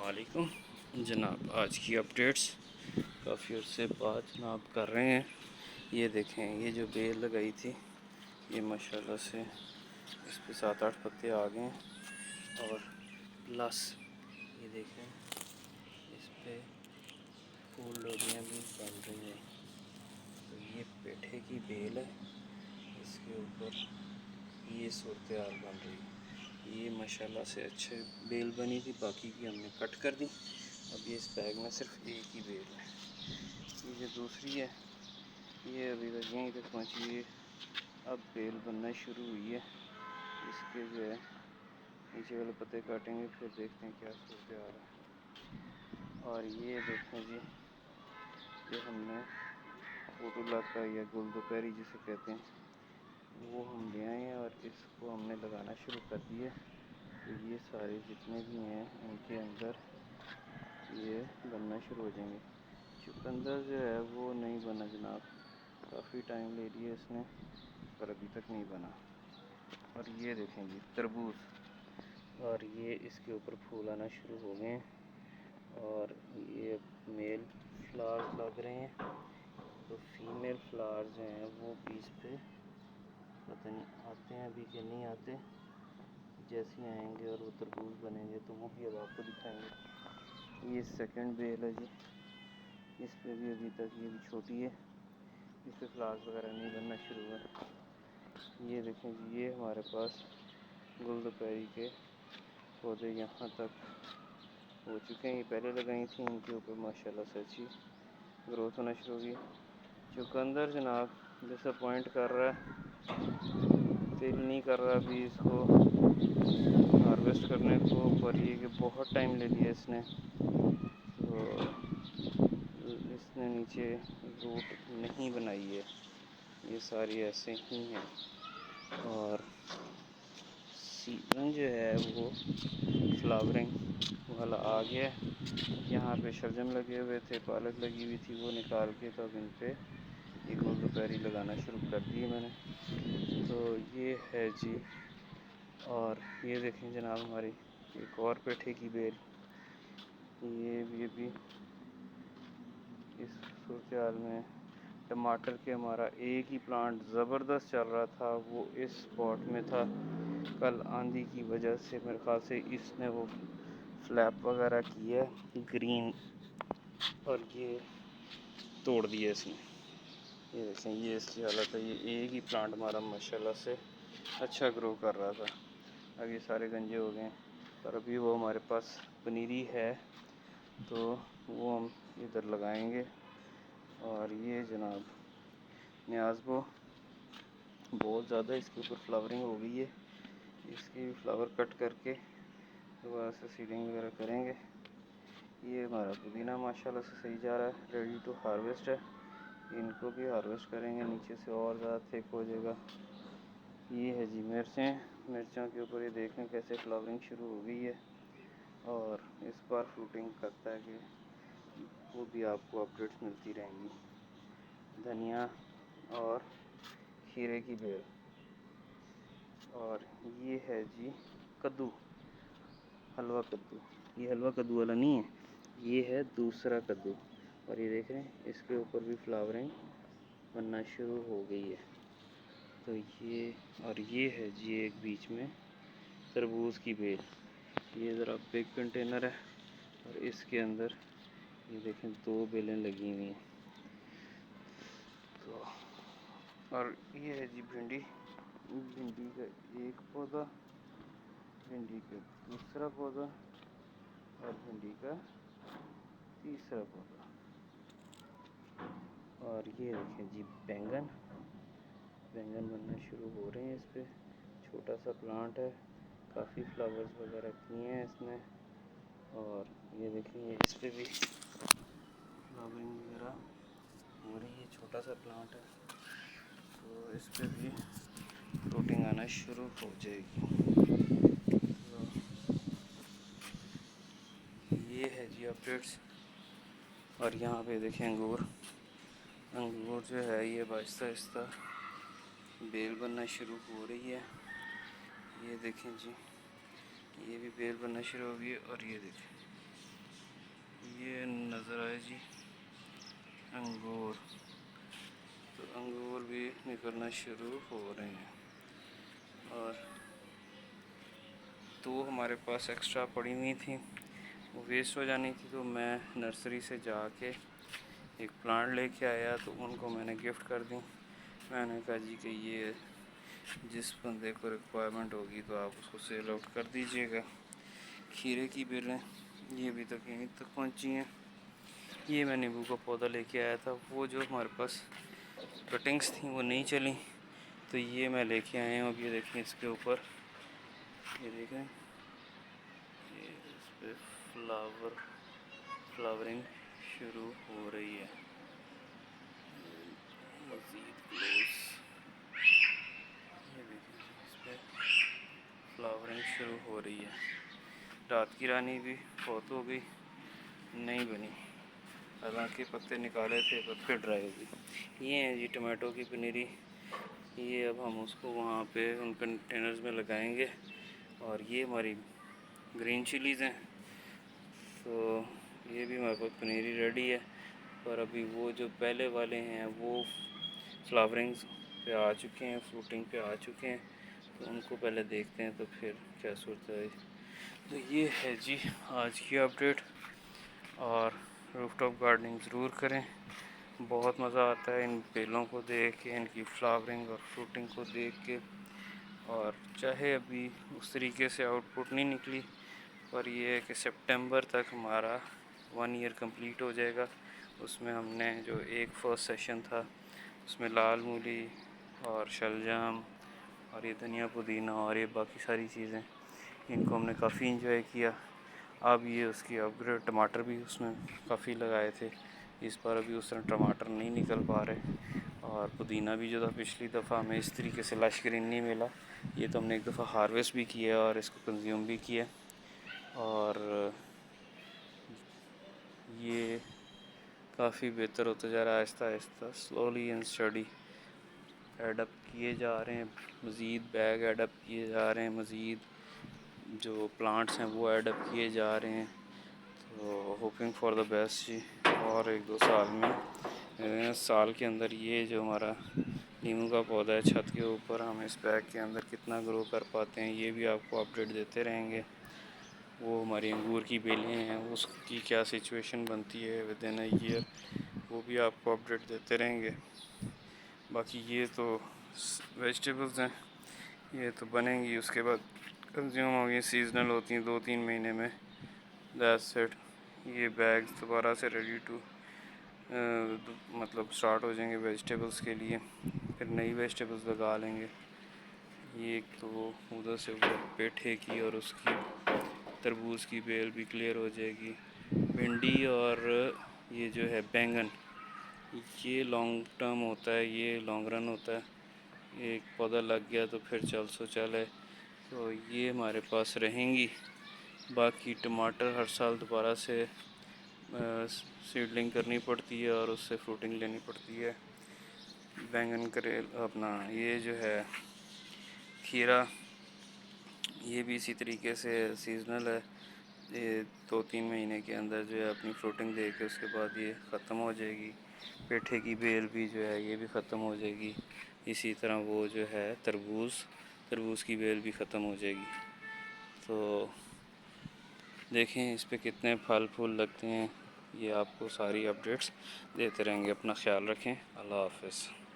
अस्सलामुअलैकुम जनाब। आज की अपडेट्स काफ़ी अर्से बाद जनाब कर रहे हैं। ये देखें, ये जो बेल लगाई थी ये माशाल्लाह से इस पे 7-8 पत्ते आ गए हैं और प्लस ये देखें इस पे फूल डोरियाँ भी बन रही हैं। तो ये पेठे की बेल है, इसके ऊपर ये सूरत हाल बन रही है। ये माशाल्लाह से अच्छे बेल बनी थी, बाकी की हमने कट कर दी। अब ये इस बैग में सिर्फ एक ही बेल है। ये जो दूसरी है ये अभी तक यहीं तक पहुँची है, अब बेल बनना शुरू हुई है। इसके जो है नीचे वाले पत्ते काटेंगे, फिर देखते हैं क्या सूरत हाल है। और ये देखें जी, जो हमने फोटोला का या गुल दोपहरी जिसे कहते हैं वो हम ले आए हैं और इसको हमने लगाना शुरू कर दिया। तो ये सारे जितने भी हैं इनके अंदर ये बनना शुरू हो जाएंगे। चुकंदर जो है वो नहीं बना जनाब, काफ़ी टाइम ले लिया इसने पर अभी तक नहीं बना। और ये देखें जी तरबूज, और ये इसके ऊपर फूल आना शुरू हो गए हैं और ये मेल फ्लावर्स लग रहे हैं। तो फीमेल फ्लावर्स जो हैं वो बीच पे पता नहीं आते हैं अभी कि नहीं आते, जैसे आएंगे और वो तरबूज बनेंगे तो वो भी अब आपको दिखाएंगे। ये सेकंड बेल है जी, इस पे भी अभी तक ये भी छोटी है, इस पे फ्लावर्स वगैरह नहीं बनना शुरू हुआ। ये देखें जी, ये हमारे पास गुल दोपहरी के पौधे यहाँ तक हो चुके हैं। ये पहले लगाई थी, इनके ऊपर माशाल्लाह से अच्छी ग्रोथ होना शुरू होगी। चुकंदर जनाब डिसअपॉइंट कर रहा है, दिल नहीं कर रहा अभी इसको हार्वेस्ट करने को, पर ये कि बहुत टाइम ले लिया इसने। तो इसने नीचे रूट नहीं बनाई है, ये सारी ऐसे ही हैं। और सीज़न जो है वो फ्लावरिंग वाला आ गया है। यहाँ पे शलजम लगे हुए थे, पालक लगी हुई थी, वो निकाल के तो अब इन पे ये गुल दोपहरी लगाना शुरू कर दी मैंने। तो ये है जी। और ये देखें जनाब हमारी एक और पेठे की बेल, ये भी अभी इस सूरत हाल में। टमाटर के हमारा एक ही प्लांट ज़बरदस्त चल रहा था, वो इस स्पॉट में था। कल आंधी की वजह से मेरे ख्याल से इसने वो फ्लैप वगैरह किया ग्रीन, और ये तोड़ दिया इसने। ये देखें, ये इसकी हालत है। ये एक ही प्लांट हमारा माशाल्लाह से अच्छा ग्रो कर रहा था, अब ये सारे गंजे हो गए। पर अभी वो हमारे पास पनीरी है तो वो हम इधर लगाएंगे। और ये जनाब न्याज़बो बहुत ज़्यादा इसके ऊपर फ्लावरिंग हो गई है, इसके भी फ्लावर कट करके दोबारा से सीडिंग वगैरह करेंगे। ये हमारा पुदीना माशाल्लाह से सही जा रहा है, रेडी टू हार्वेस्ट है। इनको भी हार्वेस्ट करेंगे, नीचे से और ज़्यादा थिक हो जाएगा। ये है जी मिर्चें, मिर्चों के ऊपर ये देखें कैसे फ्लावरिंग शुरू हो गई है और इस बार फ्रूटिंग करता है कि वो भी आपको अपडेट्स मिलती रहेंगी। धनिया और खीरे की बेल। और ये है जी कद्दू, हलवा कद्दू। ये हलवा कद्दू वाला नहीं है, ये है दूसरा कद्दू। और ये देख रहे हैं इसके ऊपर भी फ्लावरिंग बनना शुरू हो गई है। तो ये और ये है जी एक बीच में तरबूज की बेल। ये ज़रा बिग कंटेनर है और इसके अंदर ये देखें 2 बेलें लगी हुई हैं। तो और ये है जी भिंडी, भिंडी का एक पौधा, भिंडी का दूसरा पौधा और भिंडी का तीसरा पौधा। और ये देखें जी बैंगन, बैंगन बनना शुरू हो रहे हैं इस पर। छोटा सा प्लांट है, काफ़ी फ्लावर्स वगैरह किए हैं इसने। और ये देखिए इस पर भी फ्लावरिंग वगैरह हो रही है, छोटा सा प्लांट है तो इस पर भी फ्रूटिंग आना शुरू हो जाएगी। तो ये है जी अपडेट्स। और यहाँ पे देखें अंगूर, अंगूर जो है ये आहिस्ता आहिस्ता बेल बनना शुरू हो रही है। ये देखें जी, ये भी बेल बनना शुरू हो गई है। और ये देखें ये नज़र आए जी अंगूर, तो अंगूर भी निकलना शुरू हो रहे हैं। और तो हमारे पास एक्स्ट्रा पड़ी हुई थी, वो वेस्ट हो जानी थी, तो मैं नर्सरी से जाके एक प्लांट लेके आया, तो उनको मैंने गिफ्ट कर दी। मैंने कहा जी कि ये जिस बंदे को रिक्वायरमेंट होगी तो आप उसको सेल आउट कर दीजिएगा। खीरे की बेलें ये अभी तक यहीं तक पहुंची हैं। ये मैं नींबू का पौधा लेके आया था, वो जो हमारे पास कटिंग्स थी वो नहीं चली, तो ये मैं लेके आया हूँ। अब ये देखें इसके ऊपर, ये देखें ये इस पर फ्लावरिंग शुरू हो रही है। मज़ीद क्लोज, ये देखें इस पर फ्लावरिंग शुरू हो रही है। रात की रानी भी फौत हो गई, नहीं बनी, हालांकि पत्ते निकाले थे पर फिर ड्राई हो गई। ये है जी टमाटो की पनीरी। ये अब हम उसको वहाँ पे उन कंटेनर्स में लगाएंगे। और ये हमारी ग्रीन चिलीज़ हैं, तो ये भी हमारे पास पनीरी रेडी है। पर अभी वो जो पहले वाले हैं वो फ्लावरिंग्स पे आ चुके हैं, फ्रूटिंग पे आ चुके हैं, तो उनको पहले देखते हैं तो फिर क्या सूरत है। तो ये है जी आज की अपडेट। और रूफटॉप गार्डनिंग ज़रूर करें, बहुत मज़ा आता है इन बेलों को देख के, इनकी फ्लावरिंग और फ्रूटिंग को देख के। और चाहे अभी उस तरीके से आउटपुट नहीं निकली, पर ये है कि सितंबर तक हमारा 1 ईयर कंप्लीट हो जाएगा। उसमें हमने जो एक फर्स्ट सेशन था उसमें लाल मूली और शलजम और ये धनिया पुदीना और ये बाकी सारी चीज़ें, इनको हमने काफ़ी इंजॉय किया। अब ये उसकी अपग्रेड टमाटर भी उसमें काफ़ी लगाए थे, इस बार अभी उस तरह टमाटर नहीं निकल पा रहे। और पुदीना भी जो था पिछली दफ़ा हमें इस तरीके से लश ग्रीन नहीं मिला, ये तो हमने एक दफ़ा हार्वेस्ट भी किया और इसको कंज्यूम भी किया। और ये काफ़ी बेहतर होता जा रहा है, Aahista Aahista slowly and study add up किए जा रहे हैं, मज़ीद बैग एडअप किए जा रहे हैं, मज़ीद जो प्लांट्स हैं वो एडअप किए जा रहे हैं। तो होपिंग फॉर द बेस्ट जी। और 1-2 साल में साल के अंदर ये जो हमारा नींबू का पौधा है छत के ऊपर, हम इस बैग के अंदर कितना ग्रो कर पाते हैं ये भी आपको अपडेट देते रहेंगे। वो हमारी अंगूर की बेलें हैं उसकी क्या सिचुएशन बनती है विद इन अ ईयर, वो भी आपको अपडेट देते रहेंगे। बाकी ये तो वेजिटेबल्स हैं, ये तो बनेंगी उसके बाद कंज्यूम होंगी, सीजनल होती हैं 2-3 महीने में, दैट्स इट। ये बैग्स दोबारा से रेडी टू मतलब स्टार्ट हो जाएंगे वेजिटेबल्स के लिए, फिर नई वेजिटेबल्स लगा लेंगे। ये एक तो उधर से वो पेठे की और उसकी तरबूज की बेल भी क्लियर हो जाएगी। भिंडी और ये जो है बैंगन, ये लॉन्ग टर्म होता है, ये लॉन्ग रन होता है। एक पौधा लग गया तो फिर चल सो चल है, तो ये हमारे पास रहेंगी। बाकी टमाटर हर साल दोबारा से सीडलिंग करनी पड़ती है और उससे फ्रूटिंग लेनी पड़ती है। बैंगन करेल अपना ये जो है खीरा, ये भी इसी तरीके से सीजनल है, ये 2-3 महीने के अंदर जो है अपनी फ्रूटिंग दे के उसके बाद ये ख़त्म हो जाएगी। पेठे की बेल भी जो है ये भी ख़त्म हो जाएगी। इसी तरह वो जो है तरबूज़ की बेल भी ख़त्म हो जाएगी। तो देखें इस पे कितने फल फूल लगते हैं, ये आपको सारी अपडेट्स देते रहेंगे। अपना ख्याल रखें, अल्लाह हाफ़िज़।